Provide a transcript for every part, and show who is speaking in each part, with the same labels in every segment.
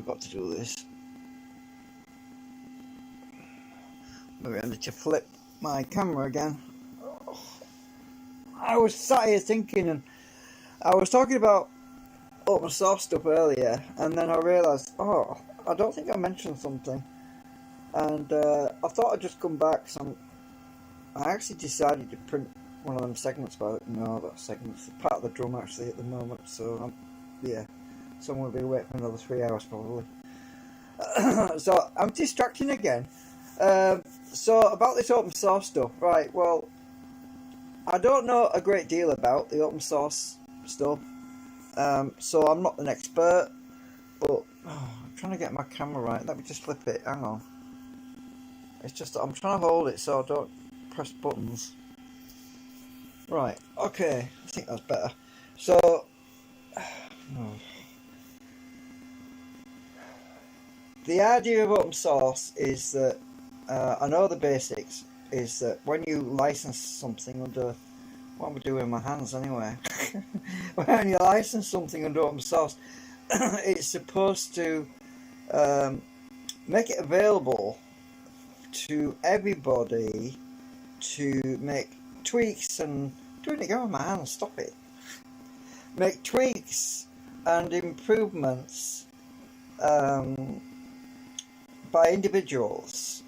Speaker 1: got to do this. Maybe I need to flip my camera again. I was sat here thinking, and I was talking about open source stuff earlier, and then I realised, oh, I don't think I mentioned something. And I thought I'd just come back. I actually decided to print one of them segments, but no, that segment's part of the drum actually at the moment. So yeah, so I'm going to be waiting for another 3 hours probably. So I'm distracting again. So about this open source stuff, right? Well, I don't know a great deal about the open source stuff, so I'm not an expert. But I'm trying to get my camera right. Let me just flip it. Hang on. It's just that I'm trying to hold it so I don't press buttons. Right. Okay. I think that's better. So. The idea of open source is that, I know the basics, is that when you license something under, what am I doing with my hands anyway? When you license something under open source, it's supposed to make it available to everybody to make tweaks and, doing it again with my hands, stop it. Make tweaks and improvements by individuals.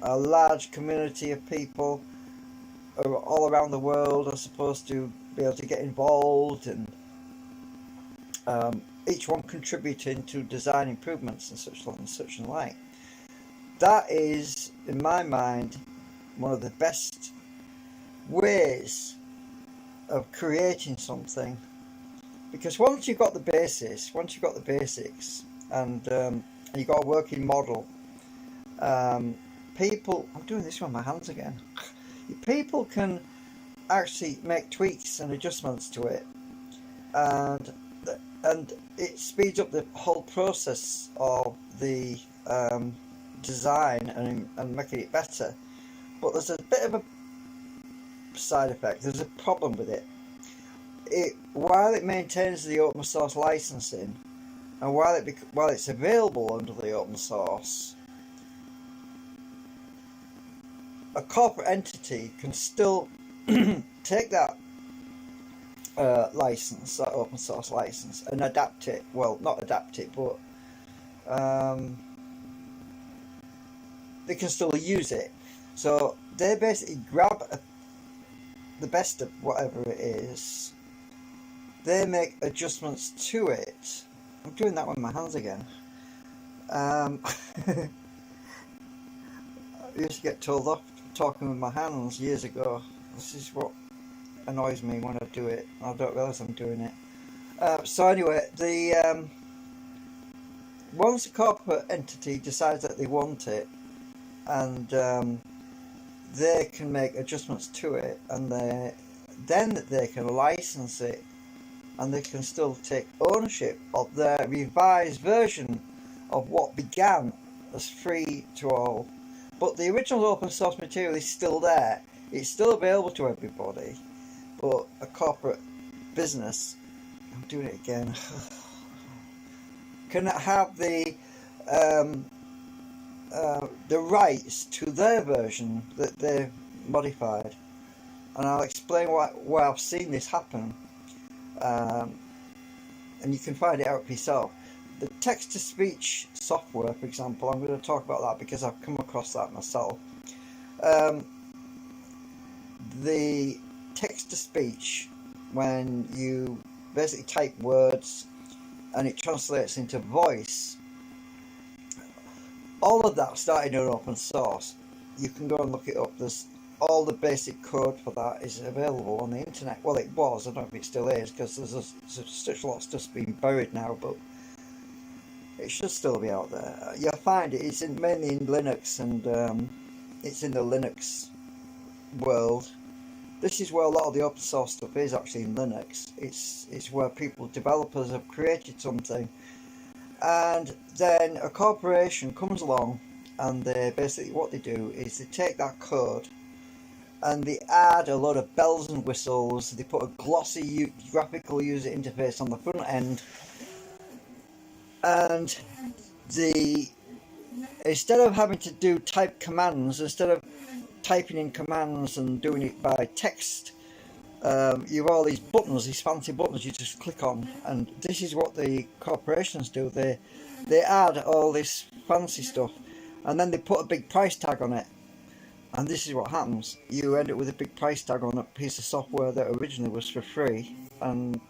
Speaker 1: A large community of people all around the world are supposed to be able to get involved, and each one contributing to design improvements and such and like. That is, in my mind, one of the best ways of creating something, because once you've got the basics, and you've got a working model, people, I'm doing this with my hands again, people can actually make tweaks and adjustments to it, and it speeds up the whole process of the design and making it better. But there's a bit of a side effect, there's a problem with it. While it maintains the open source licensing, and while it's available under the open source, a corporate entity can still take that license, that open source license, and adapt it. Well, not adapt it, but they can still use it. So they basically grab the best of whatever it is, they make adjustments to it. I'm doing that with my hands again. I used to get told off talking with my hands years ago. This is what annoys me when I do it. I don't realise I'm doing it. So anyway, once a corporate entity decides that they want it, and they can make adjustments to it, and then they can license it, and they can still take ownership of their revised version of what began as free to all. But the original open source material is still there. It's still available to everybody. But a corporate business, I'm doing it again, can have the rights to their version that they've modified. And I'll explain why I've seen this happen. And you can find it out for yourself. The text-to-speech software, for example, I'm going to talk about that because I've come across that myself. The text-to-speech, when you basically type words and it translates into voice, all of that started in open source. You can go and look it up. There's all the basic code for that is available on the internet. Well, it was. I don't know if it still is, because there's such a lot of stuff's been buried now, but it should still be out there. You'll find it. It's mainly in Linux, and it's in the Linux world. This is where a lot of the open source stuff is, actually, in Linux. It's where developers have created something, and then a corporation comes along, and they basically, what they do is they take that code and they add a lot of bells and whistles. They put a glossy graphical user interface on the front end, and the instead of having to do type commands, instead of typing in commands and doing it by text, you have all these buttons, these fancy buttons you just click on, and this is what the corporations do. They add all this fancy stuff, and then they put a big price tag on it. And this is what happens. You end up with a big price tag on a piece of software that originally was for free. And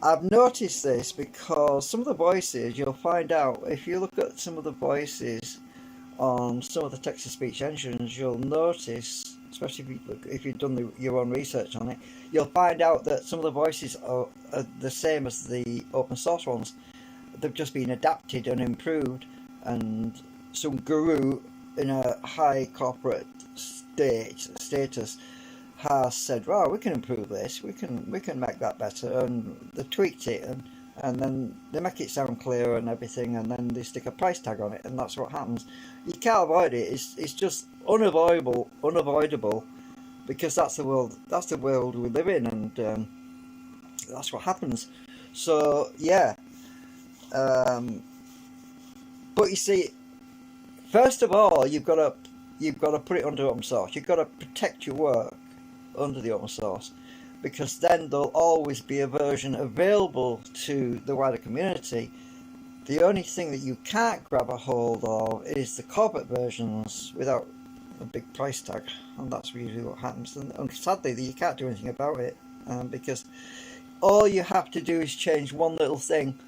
Speaker 1: I've noticed this because some of the voices, you'll find out, if you look at some of the voices on some of the text-to-speech engines, you'll notice, especially if you've done your own research on it, you'll find out that some of the voices are the same as the open source ones. They've just been adapted and improved, and some guru in a high corporate status has said, "Well, we can improve this. We can make that better," and they tweaked it, and then they make it sound clearer and everything, and then they stick a price tag on it, and that's what happens. You can't avoid it. It's just unavoidable, because that's the world we live in, and that's what happens. So yeah, but you see, first of all, you've got to put it under open source. You've got to protect your work under the open source, because then there'll always be a version available to the wider community. The only thing that you can't grab a hold of is the corporate versions without a big price tag, and that's usually what happens. And sadly, you can't do anything about it, because all you have to do is change one little thing,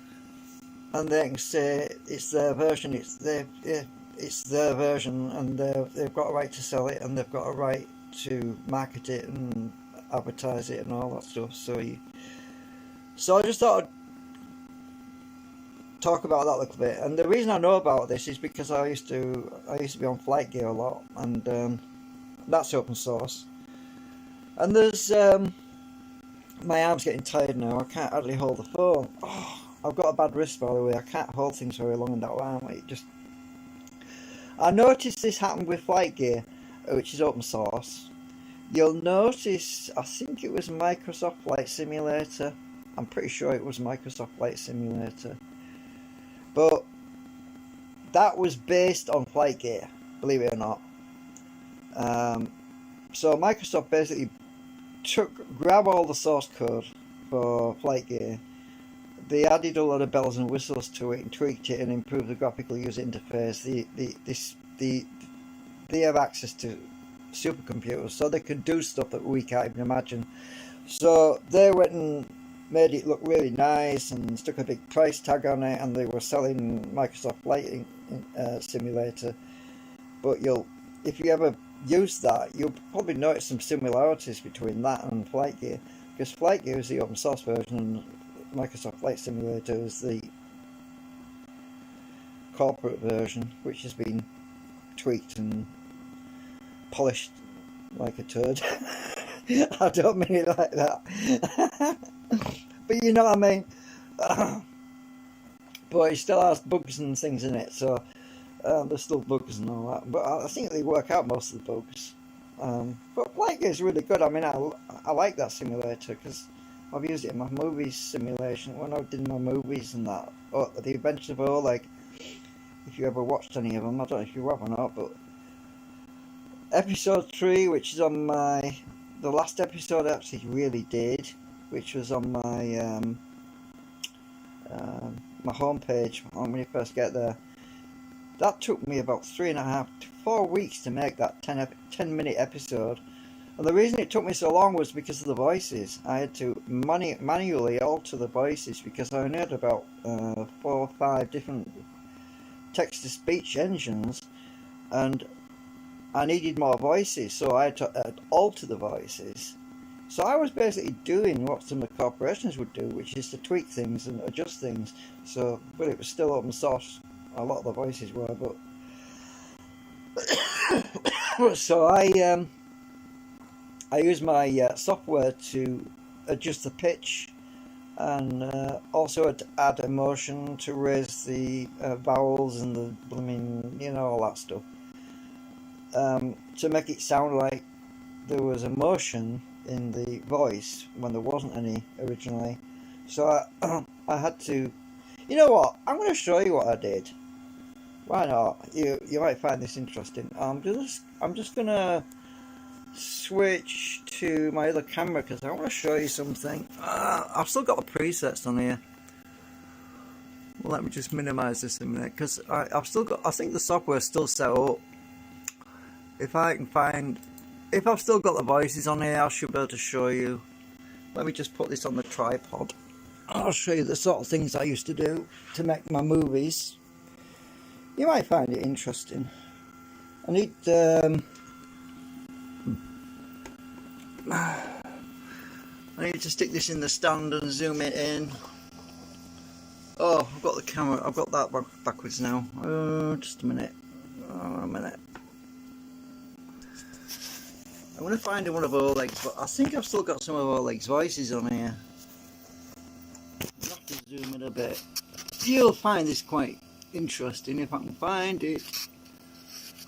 Speaker 1: and they can say it's their version. It's their version, and they've got a right to sell it, and they've got a right to market it and advertise it and all that stuff. So I just thought I'd talk about that a little bit. And the reason I know about this is because I used to be on Flight Gear a lot, and that's open source. And there's my arm's getting tired now. I can't hardly hold the phone. Oh, I've got a bad wrist, by the way. I can't hold things very long in that arm. I noticed this happened with Flight Gear, which is open source. You'll notice, I think it was Microsoft Flight Simulator. I'm pretty sure it was Microsoft Flight Simulator. But that was based on Flight Gear, believe it or not. So Microsoft basically grabbed all the source code for Flight Gear. They added a lot of bells and whistles to it and tweaked it and improved the graphical user interface. They have access to supercomputers, so they can do stuff that we can't even imagine. So they went and made it look really nice and stuck a big price tag on it, and they were selling Microsoft Flight Simulator. But if you ever use that, you'll probably notice some similarities between that and Flight Gear, because Flight Gear is the open source version and Microsoft Flight Simulator is the corporate version, which has been tweaked and polished like a turd. I don't mean it like that. But you know what I mean. But it still has bugs and things in it, so there's still bugs and all that. But I think they work out most of the bugs. But Flight Gear is really good. I mean, I like that simulator because I've used it in my movies simulation when I did my movies and that. Oh, the Adventures of Oleg. If you ever watched any of them, I don't know if you have or not, but episode 3, which is on the last episode I actually really did, which was on my my homepage when you first get there. That took me about 3.5 to 4 weeks to make that 10-minute episode. And the reason it took me so long was because of the voices. I had to manually alter the voices because I only had about 4 or 5 different text-to-speech engines, and I needed more voices, so I had to alter the voices. So I was basically doing what some of the corporations would do, which is to tweak things and adjust things. So, but it was still open source. A lot of the voices were, but so I use my software to adjust the pitch, and also add emotion to raise the vowels and the blooming, all that stuff, to make it sound like there was emotion in the voice when there wasn't any originally. So I had to, You know what? I'm going to show you what I did. Why not? You might find this interesting. I'm just gonna switch to my other camera because I want to show you something. I've still got the presets on here. Well, let me just minimize this a minute because I've still got. I think the software's still set up. If I can find, if I've still got the voices on here, I should be able to show you. Let me just put this on the tripod. I'll show you the sort of things I used to do to make my movies. You might find it interesting. I need to stick this in the stand and zoom it in. Oh, I've got the camera. I've got that backwards now. Just a minute. A minute. I'm going to find one of Oleg's, but I think I've still got some of Oleg's voices on here. I'll have to zoom it a bit. You'll find this quite interesting if I can find it.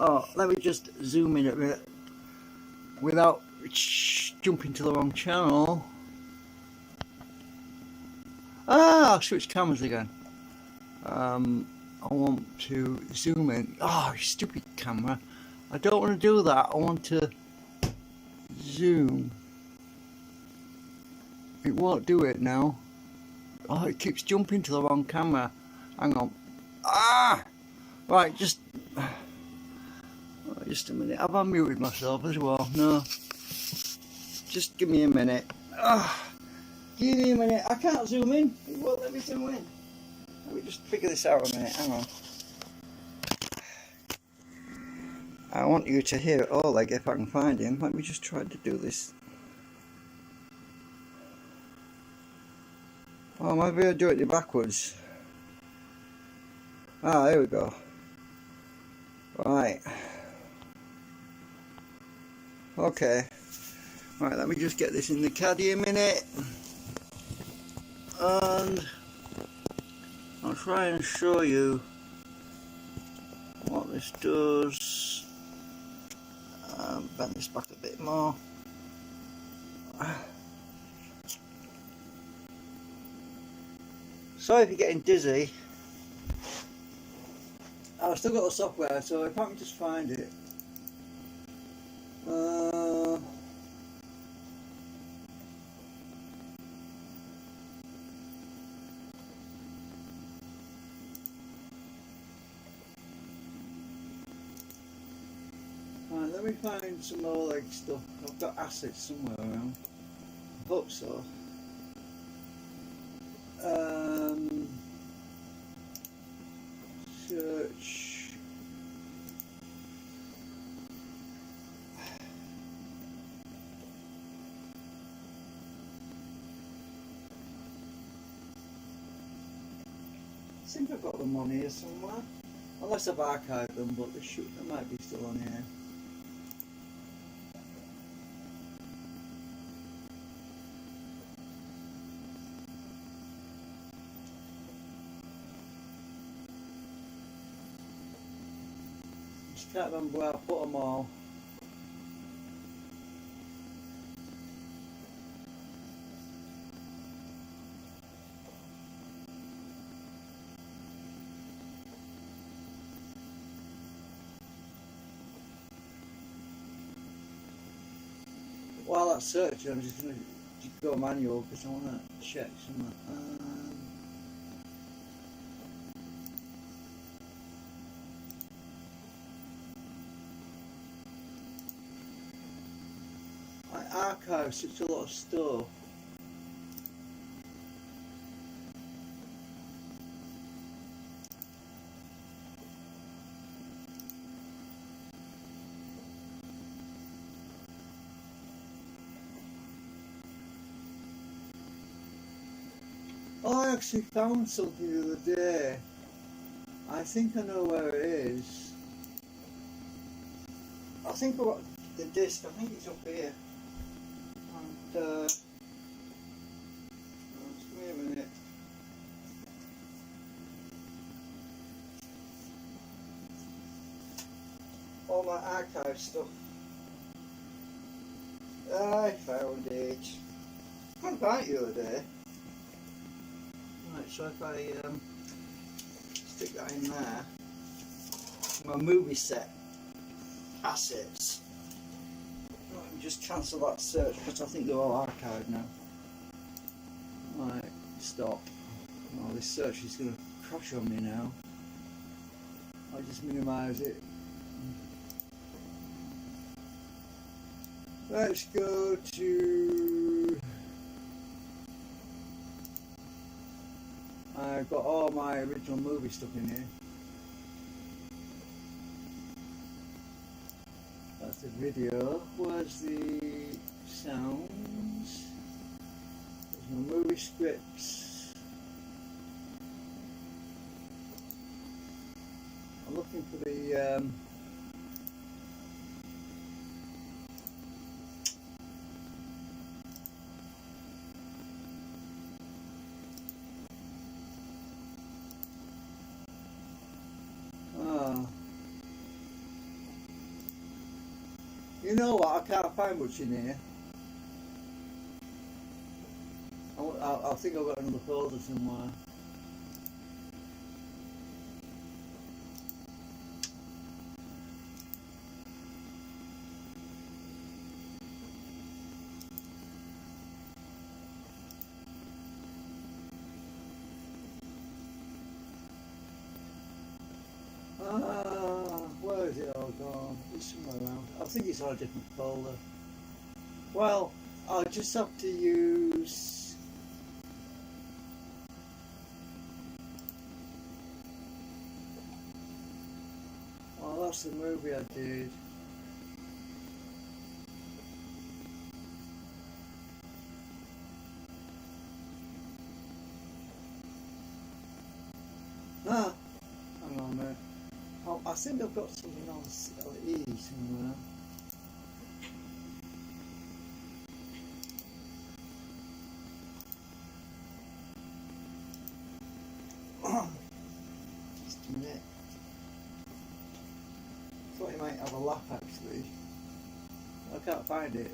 Speaker 1: Oh, let me just zoom in a bit without jumping to the wrong channel. I'll switch cameras again. I want to zoom in. Oh, stupid camera. I don't want to do that. I want to zoom. It won't do it now. Oh, it keeps jumping to the wrong camera. Hang on. Right, just a minute. Have I muted myself as well? No. Just give me a minute. Give me a minute. I can't zoom in. It won't let me zoom in. Let me just figure this out a minute. Hang on. I want you to hear Oleg if I can find him. Let me just try to do this. Oh, maybe I'll do it backwards. There we go. Right. Okay. Right, let me just get this in the caddy a minute. And I'll try and show you what this does. Bend this back a bit more. Sorry if you're getting dizzy. I've still got the software, so if I can just find it. Right, let me find some more like stuff. I've got assets somewhere around. I hope so. Search. I think I've got them on here somewhere. Unless I've archived them, but they might be still on here. Can't remember where I put them all. While that's searching, I'm just going to go manual because I want to check something. I archive such a lot of stuff. Oh, I actually found something the other day. I think I know where it is. I think I got the disc. I think it's up here. And just give me a minute. All my archive stuff. I found it. I couldn't find it the other day. Right, so if I stick that in there. My movie set assets. Let me just cancel that search because I think they're all archived now. Right, stop. Oh, this search is going to crash on me now. I'll just minimise it. Let's go to... I've got all my original movie stuff in here. That's the video. Where's the sounds? There's my movie scripts. I'm looking for the you know what, I can't find much in here. I think I've got another folder somewhere. Where is it all gone? It's somewhere around. I think it's on a different folder. Well, I'll just have to use... Oh, that's the movie I did. Ah! Hang on a minute. Oh, I think I've got something else E somewhere. Just a minute. Thought you might have a lap actually. I can't find it.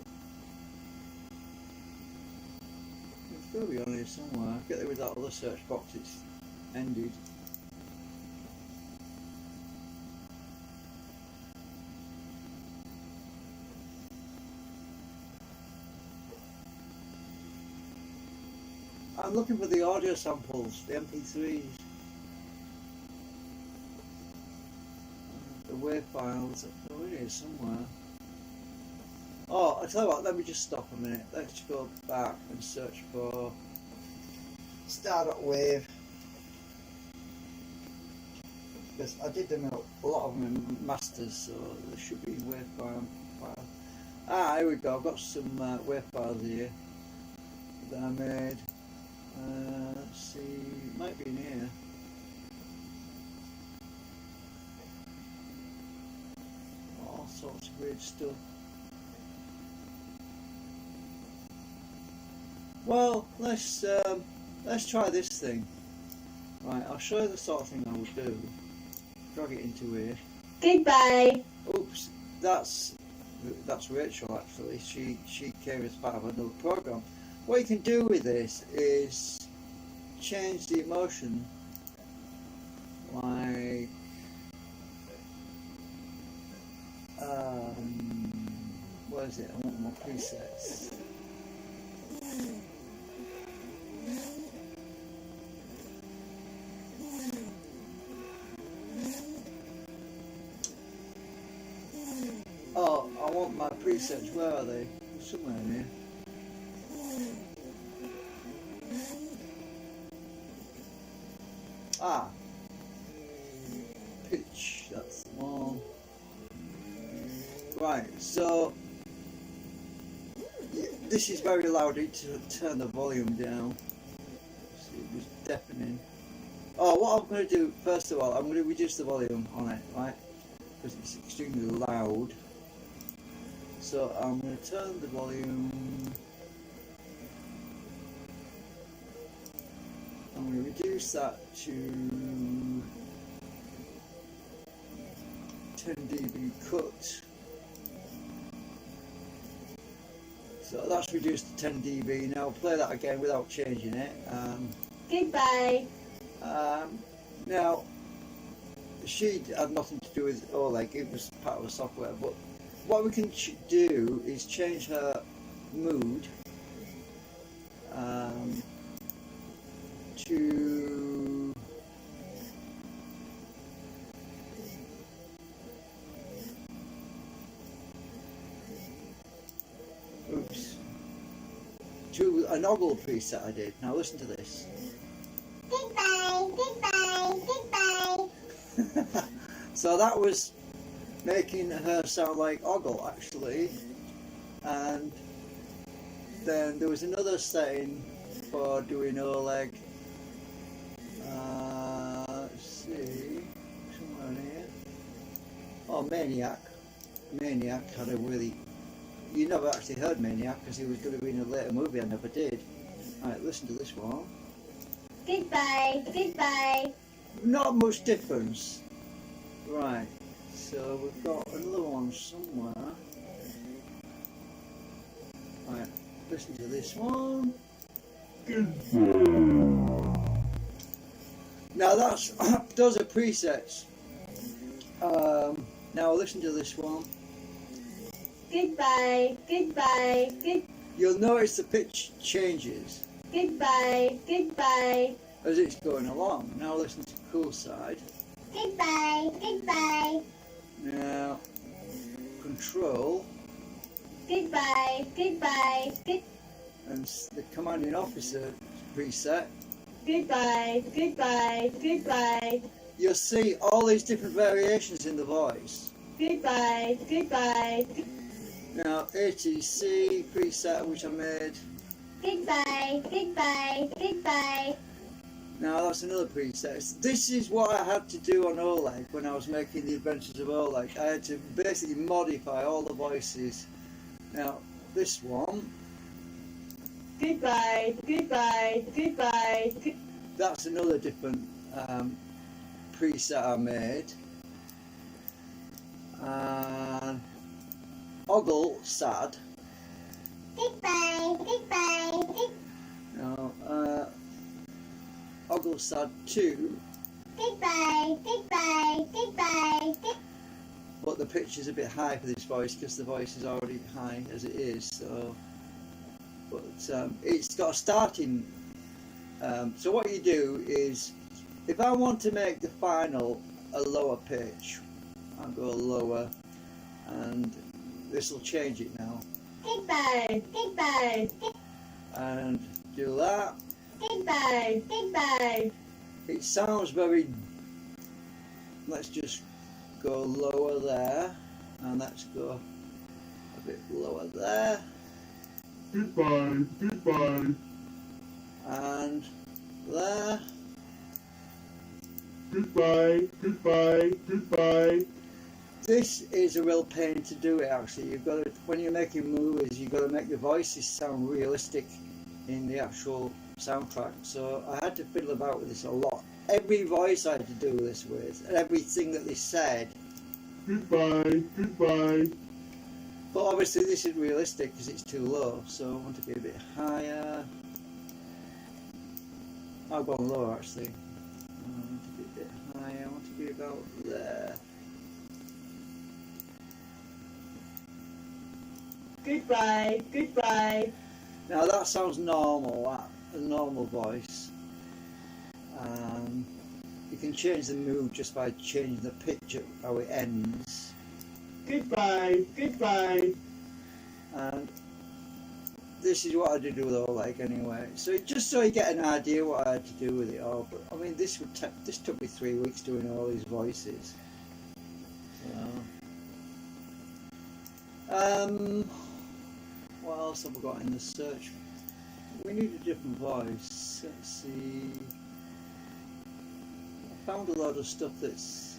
Speaker 1: It's got to be on here somewhere. Get there with that other search box, it's ended. I'm looking for the audio samples, the MP3s, the WAV files. Oh, it is somewhere. Oh, I tell you what, let me just stop a minute. Let's go back and search for star.wave. Because I did them a lot of them in masters, so there should be WAV file. Ah, here we go. I've got some WAV files here that I made. Let's see, it might be in here. All sorts of weird stuff. Well, let's try this thing. Right, I'll show you the sort of thing I would do. Drag it into here.
Speaker 2: Goodbye.
Speaker 1: Oops, that's Rachel actually. She came as part of another program. What you can do with this is change the emotion, like what is it? I want more presets. Oh, I want my presets. Where are they? Somewhere in here. Ah, pitch, that's the one. Right, so this is very loud. I need to turn the volume down. It was deafening. Oh, what I'm going to do, first of all, I'm going to reduce the volume on it, right? Because it's extremely loud. So I'm going to turn the volume. I'm going to reduce that to 10 dB cut. So that's reduced to 10 dB. Now I'll play that again without changing it.
Speaker 2: Goodbye.
Speaker 1: Now she had nothing to do with Oleg, it was part of the software. But what we can do is change her mood to to an ogle preset I did. Now listen to this.
Speaker 2: Goodbye, goodbye, goodbye.
Speaker 1: So that was making her sound like ogle actually, and then there was another setting for doing Oleg. Let's see, somewhere here. Oh, Maniac. Maniac had a really. You never actually heard Maniac because he was going to be in a later movie. I never did. Alright, listen to this one.
Speaker 2: Goodbye, goodbye.
Speaker 1: Not much difference. Right, so we've got another one somewhere. Right, listen to this one. Now that's those are presets. Now listen to this one.
Speaker 2: Goodbye, goodbye, good.
Speaker 1: You'll notice the pitch changes
Speaker 2: Goodbye, goodbye.
Speaker 1: as it's going along. Now listen to cool side.
Speaker 2: Goodbye, goodbye.
Speaker 1: Now control
Speaker 2: Goodbye, goodbye, good.
Speaker 1: and the commanding officer preset.
Speaker 2: Goodbye, goodbye, goodbye.
Speaker 1: You'll see all these different variations in the voice.
Speaker 2: Goodbye, goodbye.
Speaker 1: Now ATC preset which I made.
Speaker 2: Goodbye, goodbye, goodbye.
Speaker 1: Now that's another preset. This is what I had to do on Oleg when I was making the Adventures of Oleg. I had to basically modify all the voices. Now this one,
Speaker 2: Goodbye, goodbye, goodbye.
Speaker 1: that's another different preset I made. And Ogle Sad.
Speaker 2: Goodbye, goodbye,
Speaker 1: Now Ogle Sad 2,
Speaker 2: goodbye, goodbye, goodbye.
Speaker 1: but the pitch is a bit high for this voice because the voice is already high as it is. So, but it's got a starting. So what you do is, if I want to make the final a lower pitch, I'll go lower, and this will change it now.
Speaker 2: Goodbye, goodbye,
Speaker 1: And do that.
Speaker 2: goodbye, goodbye.
Speaker 1: It sounds very. Let's just go lower there, and let's go a bit lower there,
Speaker 3: Goodbye, goodbye,
Speaker 1: and there.
Speaker 3: goodbye, goodbye, goodbye.
Speaker 1: This is a real pain to do it actually. You've got to, when you're making movies, you've got to make the voices sound realistic in the actual soundtrack. So I had to fiddle about with this a lot. Every voice I had to do this with, and everything that they said.
Speaker 3: Goodbye, goodbye.
Speaker 1: But obviously this is realistic because it's too low, so I want to be a bit higher. I'll go lower actually. I want to be a bit higher, I want to be about there.
Speaker 2: Goodbye, goodbye.
Speaker 1: Now that sounds normal, a normal voice. You can change the mood just by changing the pitch at how it ends.
Speaker 3: Goodbye, goodbye.
Speaker 1: And this is what I did with Oleg anyway. So just so you get an idea what I had to do with it all. But I mean, this took me 3 weeks doing all these voices. So, what else have we got in the search? We need a different voice. Let's see. I found a lot of stuff that's.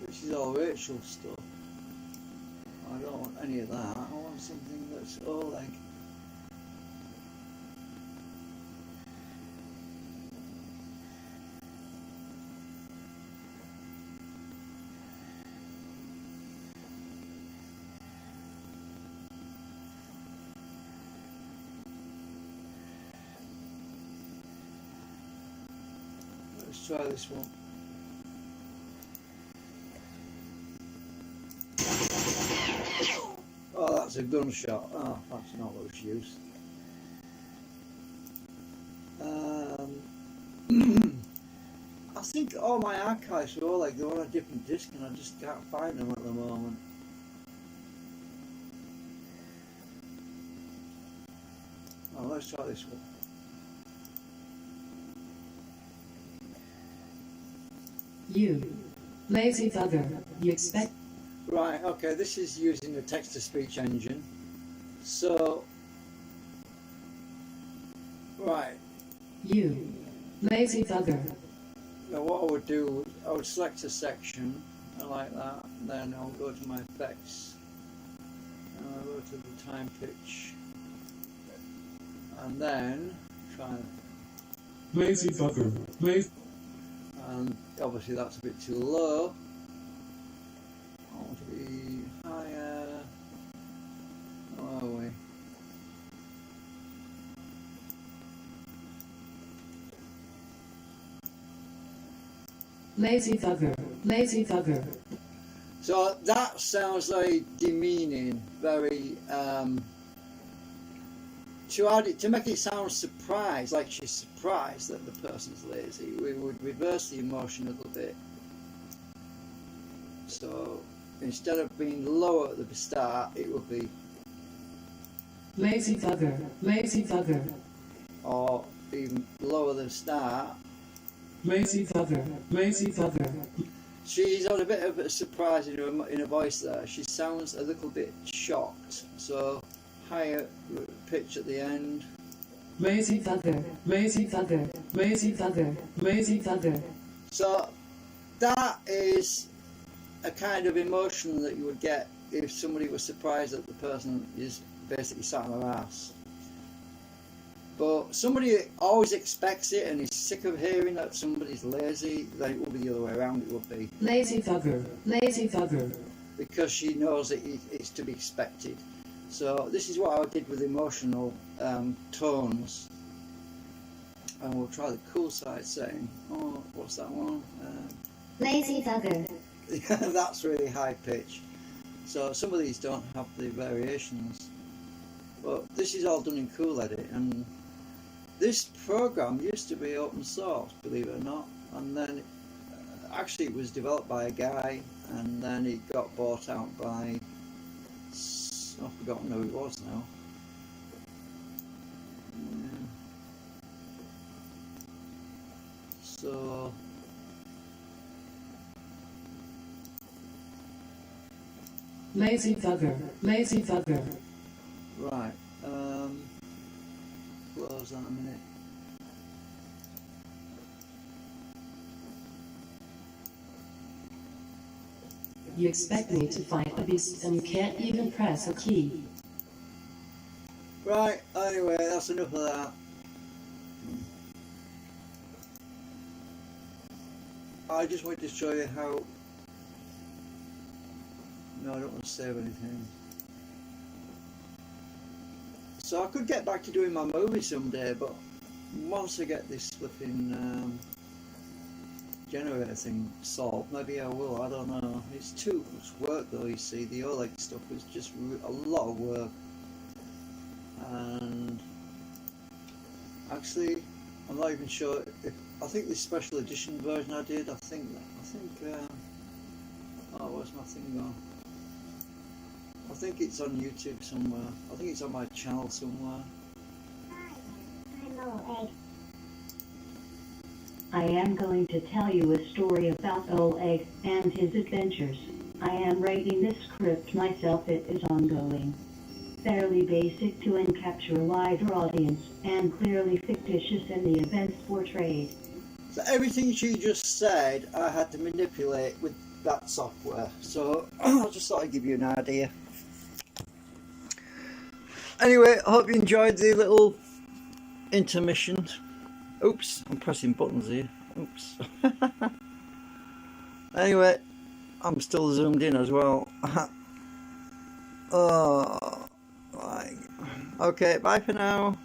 Speaker 1: This is all Rachel stuff. I don't want any of that. I want something that's Oleg. Let's try this one. Oh, that's a gunshot. Oh, that's not much use. I think all my archives are all like they're on a different disc and I just can't find them at the moment. Oh, let's try this one.
Speaker 4: You lazy bugger, you expect.
Speaker 1: Right, okay, this is using the text-to-speech engine. So, right.
Speaker 4: You lazy bugger.
Speaker 1: Now what I would do, I would select a section, like that, and then I'll go to my effects, and I'll go to the time pitch, and then try
Speaker 3: Lazy bugger. Lazy.
Speaker 1: and obviously that's a bit too low. I want to be higher. Where are we?
Speaker 4: Lazy bugger, lazy bugger.
Speaker 1: So that sounds very demeaning, very to make it sound surprised, like she's surprised that the person's lazy, we would reverse the emotion a little bit. So instead of being lower at the start, it would be
Speaker 4: Lazy bugger, lazy bugger.
Speaker 1: or even lower than start.
Speaker 4: Lazy bugger, lazy bugger.
Speaker 1: She's had a bit of a surprise in her voice there. She sounds a little bit shocked. So higher pitch at the end.
Speaker 4: Lazy bugger, lazy bugger, lazy bugger, lazy bugger.
Speaker 1: So that is a kind of emotion that you would get if somebody was surprised that the person is basically sat on their ass. But somebody always expects it and is sick of hearing that somebody's lazy, then it will be the other way around, it would be.
Speaker 4: Lazy bugger, lazy bugger.
Speaker 1: Because she knows that it's to be expected. So this is what I did with emotional tones. And we'll try the cool side setting. Oh, what's that one?
Speaker 2: Lazy bugger.
Speaker 1: That's really high pitch. So some of these don't have the variations. But this is all done in Cool Edit, and this program used to be open source, believe it or not, and then actually it was developed by a guy, and then it got bought out by, I've forgotten who it was now. Yeah. So
Speaker 4: Lazy bugger, lazy bugger.
Speaker 1: right, close that a minute.
Speaker 4: You expect me to fight a beast and you can't even press a key.
Speaker 1: Right, anyway, that's enough of that. I just wanted to show you how... No, I don't want to save anything. So I could get back to doing my movie someday, but once I get this flipping generator thing solved, maybe I will, I don't know. It's too much work though, you see. The OLED stuff is just a lot of work. And actually, I'm not even sure if... I think this special edition version I did, oh, where's my thing gone? I think it's on YouTube somewhere. I think it's on my channel somewhere.
Speaker 2: I'm Oleg.
Speaker 5: I am going to tell you a story about Oleg and his adventures. I am writing this script myself. It is ongoing. Fairly basic to capture a wider audience, and clearly fictitious in the events portrayed.
Speaker 1: So everything she just said, I had to manipulate with that software. So I just thought I'd give you an idea. Anyway, I hope you enjoyed the little intermission. Oops, I'm pressing buttons here. Oops. Anyway, I'm still zoomed in as well. Oh, okay, bye for now.